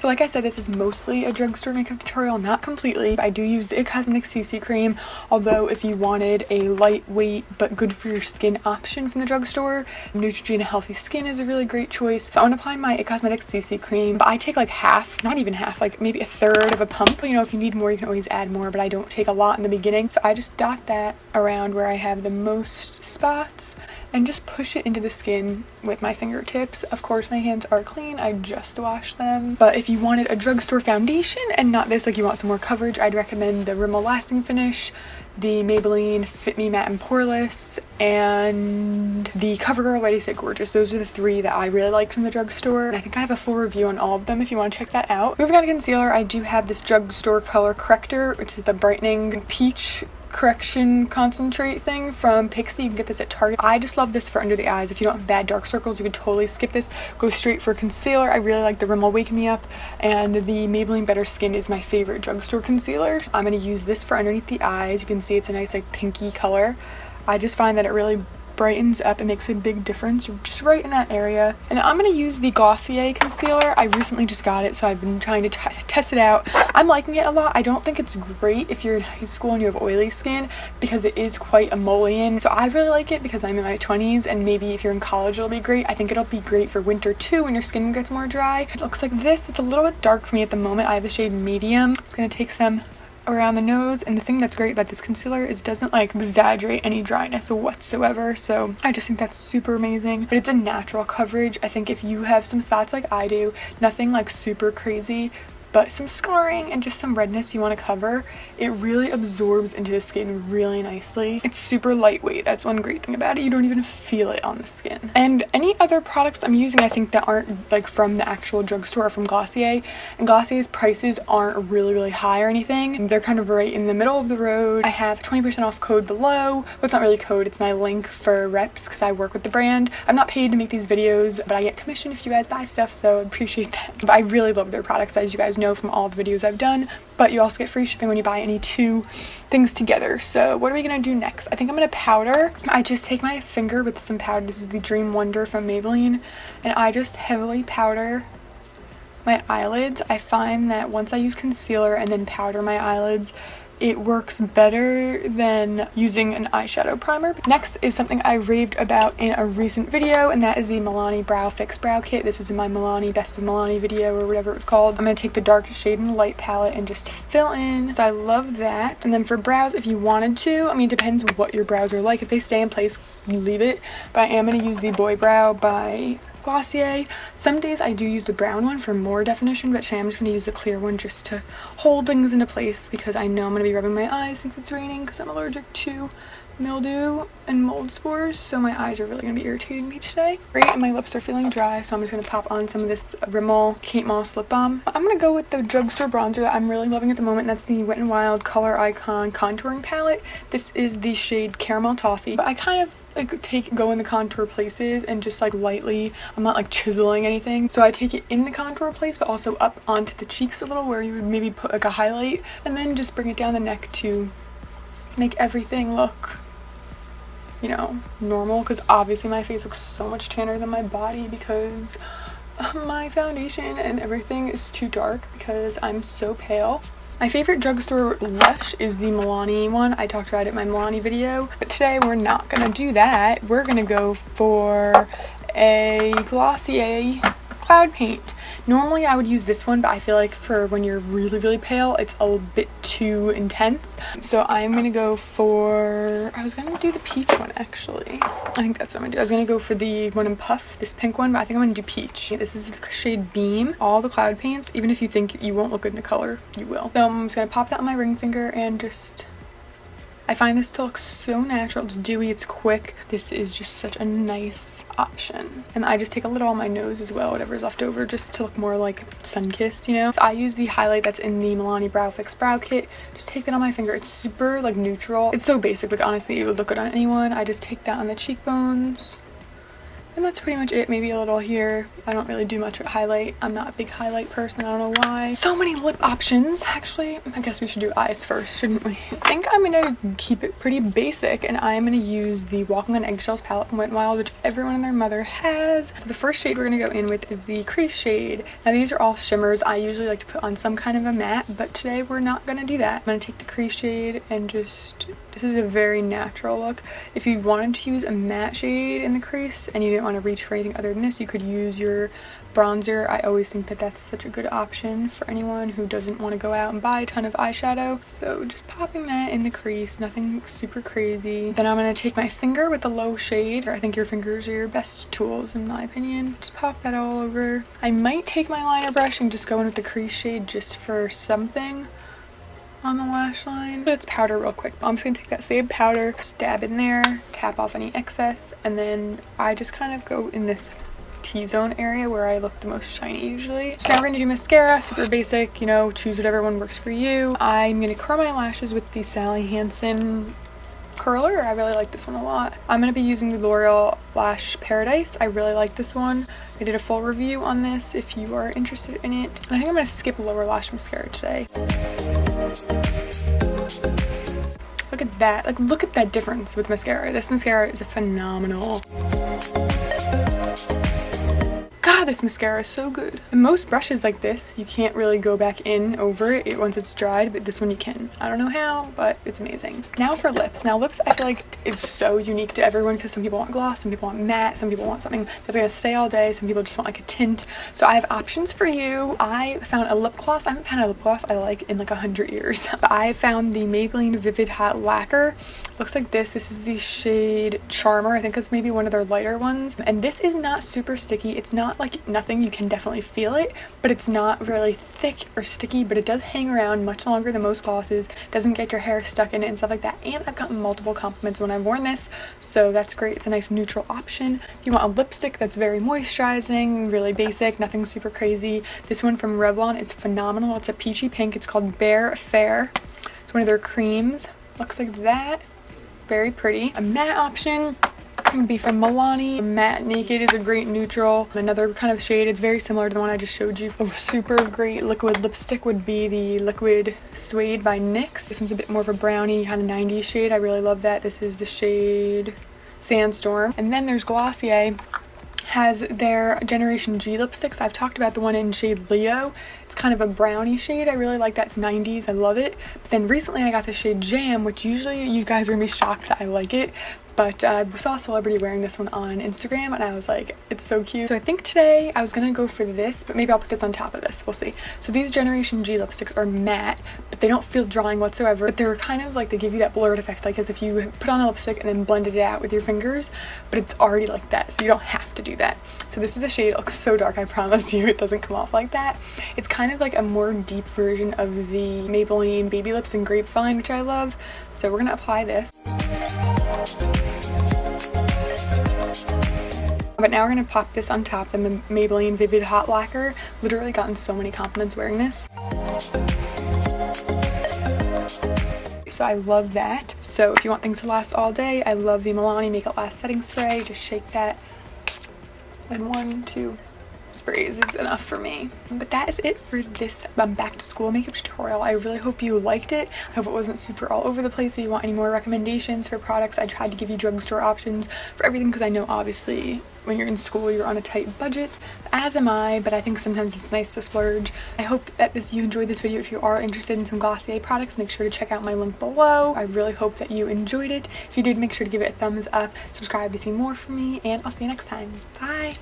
So like I said, this is mostly a drugstore makeup tutorial, not completely. I do use the It Cosmetics CC cream, although if you wanted a lightweight but good for your skin option from the drugstore, Neutrogena Healthy Skin is a really great choice. So I'm gonna apply my It Cosmetics CC cream, but I take like half, not even half, like maybe a third of a pump. You know, if you need more, you can always add more, but I don't take a lot in the beginning. So I just dot that around where I have the most spots and just push it into the skin with my fingertips. Of course, my hands are clean. I just washed them. But if you wanted a drugstore foundation and not this, like you want some more coverage, I'd recommend the Rimmel Lasting Finish, the Maybelline Fit Me Matte and Poreless, and the CoverGirl Ready Set Gorgeous. Those are the three that I really like from the drugstore. And I think I have a full review on all of them if you want to check that out. Moving on to concealer, I do have this drugstore color corrector, which is the brightening peach correction concentrate thing from Pixi. You can get this at Target. I just love this for under the eyes. If you don't have bad dark circles, you could totally skip this. Go straight for concealer. I really like the Rimmel Wake Me Up, and the Maybelline Better Skin is my favorite drugstore concealer. I'm going to use this for underneath the eyes. You can see it's a nice like pinky color. I just find that it really brightens up and makes a big difference just right in that area. And I'm going to use the Glossier concealer. I recently just got it, so I've been trying to test it out. I'm liking it a lot. I don't think it's great if you're in high school and you have oily skin, because it is quite emollient. So I really like it because I'm in my 20s, and maybe if you're in college it'll be great. I think it'll be great for winter too when your skin gets more dry. It looks like this. It's a little bit dark for me at the moment. I have the shade medium. I'm just going to take some around the nose, and the thing that's great about this concealer is it doesn't like exaggerate any dryness whatsoever, so I just think that's super amazing. But it's a natural coverage. I think if you have some spots like I do, nothing like super crazy, but some scarring and just some redness you want to cover, it really absorbs into the skin really nicely. It's super lightweight. That's one great thing about it. You don't even feel it on the skin. And any other products I'm using, I think, that aren't like from the actual drugstore or from Glossier, and Glossier's prices aren't really high or anything. They're kind of right in the middle of the road. I have 20% off code below. Well, it's not really code, it's my link for reps because I work with the brand. I'm not paid to make these videos, but I get commission if you guys buy stuff, so I appreciate that. But I really love their products, as you guys know from all the videos I've done, but you also get free shipping when you buy any two things together. So what are we gonna do next? I think I'm gonna powder. I just take my finger with some powder. This is the Dream Wonder from Maybelline, and I just heavily powder my eyelids. I find that once I use concealer and then powder my eyelids, it works better than using an eyeshadow primer. Next is something I raved about in a recent video, and that is the Milani Brow Fix Brow Kit. This was in my Milani Best of Milani video, or whatever it was called. I'm going to take the darkest shade in the light palette and just fill in. So I love that. And then for brows, if you wanted to, I mean, it depends what your brows are like. If they stay in place, you leave it. But I am going to use the Boy Brow by Glossier. Some days I do use the brown one for more definition, but today I'm just going to use the clear one just to hold things into place, because I know I'm going to be rubbing my eyes since it's raining, because I'm allergic to mildew and mold spores, so my eyes are really going to be irritating me today. Great, and my lips are feeling dry, so I'm just going to pop on some of this Rimmel Kate Moss lip balm. I'm going to go with the drugstore bronzer that I'm really loving at the moment. That's the Wet n Wild Color Icon contouring palette. This is the shade Caramel Toffee, but I kind of like go in the contour places and just like lightly, I'm not like chiseling anything, so I take it in the contour place but also up onto the cheeks a little, where you would maybe put like a highlight, and then just bring it down the neck to make everything look, you know, normal, because obviously my face looks so much tanner than my body because my foundation and everything is too dark because I'm so pale. My favorite drugstore blush is the Milani one. I talked about it in my Milani video, but today we're not gonna do that. We're gonna go for a Glossier Cloud Paint. Normally I would use this one, but I feel like for when you're really pale, it's a bit too intense. So I'm gonna go for, I was gonna do the peach one actually. I think that's what I'm gonna do. I was gonna go for the one in Puff, this pink one, but I think I'm gonna do peach. This is the shade Beam. All the cloud paints, even if you think you won't look good in the color, you will. So I'm just gonna pop that on my ring finger and just, I find this to look so natural. It's dewy, it's quick. This is just such a nice option. And I just take a little on my nose as well, whatever's left over, just to look more like sun-kissed, you know? So I use the highlight that's in the Milani Brow Fix Brow Kit. Just take that on my finger. It's super like neutral. It's so basic, like honestly it would look good on anyone. I just take that on the cheekbones And that's pretty much it. Maybe a little here. I don't really do much with highlight. I'm not a big highlight person. I don't know why. So many lip options. Actually, I guess we should do eyes first, shouldn't we? I think I'm gonna keep it pretty basic, and I'm gonna use the Walking on Eggshells palette from Wet n Wild, which everyone and their mother has. So the first shade we're gonna go in with is the crease shade. Now these are all shimmers. I usually like to put on some kind of a matte, but today we're not gonna do that. I'm gonna take the crease shade and just, this is a very natural look. If you wanted to use a matte shade in the crease and you didn't want to reach for anything other than this, you could use your bronzer. I always think that that's such a good option for anyone who doesn't want to go out and buy a ton of eyeshadow. So just popping that in the crease, nothing super crazy. Then I'm going to take my finger with the low shade. I think your fingers are your best tools in my opinion. Just pop that all over. I might take my liner brush and just go in with the crease shade just for something on the lash line. Let's powder real quick. I'm just gonna take that same powder, just dab in there, tap off any excess, and then I just kind of go in this T-zone area where I look the most shiny usually. So now we're gonna do mascara, super basic, you know, choose whatever one works for you. I'm gonna curl my lashes with the Sally Hansen curler. I really like this one a lot. I'm going to be using the L'Oreal Lash Paradise. I really like this one. I did a full review on this if you are interested in it. And I think I'm going to skip lower lash mascara today. Look at that. Like, look at that difference with mascara. This mascara is phenomenal. God, this mascara is so good. And most brushes like this, you can't really go back in over it once it's dried, but this one you can. I don't know how, but it's amazing. Now for lips. Now lips, I feel like it's so unique to everyone because some people want gloss, some people want matte, some people want something that's gonna stay all day, some people just want like a tint. So I have options for you. I found a lip gloss. I haven't found a lip gloss I like in like 100 years. I found the Maybelline Vivid Hot Lacquer. Looks like this. This is the shade Charmer. I think it's maybe one of their lighter ones. And this is not super sticky. It's not like nothing. You can definitely feel it, but it's not really thick or sticky, but it does hang around much longer than most glosses. Doesn't get your hair stuck in it and stuff like that. And I've gotten multiple compliments when I've worn this, so that's great. It's a nice neutral option. If you want a lipstick that's very moisturizing, really basic, nothing super crazy, this one from Revlon is phenomenal. It's a peachy pink. It's called Bare Fair. It's one of their creams. Looks like that. Very pretty. A matte option would be from Milani. Matte Naked is a great neutral. Another kind of shade, it's very similar to the one I just showed you. A super great liquid lipstick would be the Liquid Suede by NYX. This one's a bit more of a brownie kind of 90s shade. I really love that. This is the shade Sandstorm. And then there's Glossier. Has their Generation G lipsticks. I've talked about the one in shade Leo. It's kind of a brownie shade. I really like that. It's 90s. I love it. But then recently I got the shade Jam, which usually you guys are gonna be shocked that I like it. But I saw a celebrity wearing this one on Instagram and I was like, it's so cute. So I think today I was gonna go for this, but maybe I'll put this on top of this. We'll see. So these Generation G lipsticks are matte, but they don't feel drying whatsoever. But they're kind of like, they give you that blurred effect, like as if you put on a lipstick and then blended it out with your fingers, but it's already like that, so you don't have to do that. So this is the shade. It looks so dark, I promise you. It doesn't come off like that. It's kind of like a more deep version of the Maybelline Baby Lips in Grapevine, which I love. So we're gonna apply this. But now we're going to pop this on top of the Maybelline Vivid Hot Lacquer. Literally gotten so many compliments wearing this. So I love that. So if you want things to last all day, I love the Milani Make It Last setting spray. Just shake that. And 1, 2 sprays is enough for me. But that is it for this back to school makeup tutorial. I really hope you liked it. I hope it wasn't super all over the place. If you want any more recommendations for products, I tried to give you drugstore options for everything because I know obviously when you're in school you're on a tight budget, as am I, but I think sometimes it's nice to splurge. I hope that you enjoyed this video. If you are interested in some Glossier products, make sure to check out my link below. I really hope that you enjoyed it. If you did, make sure to give it a thumbs up, subscribe to see more from me, and I'll see you next time. Bye!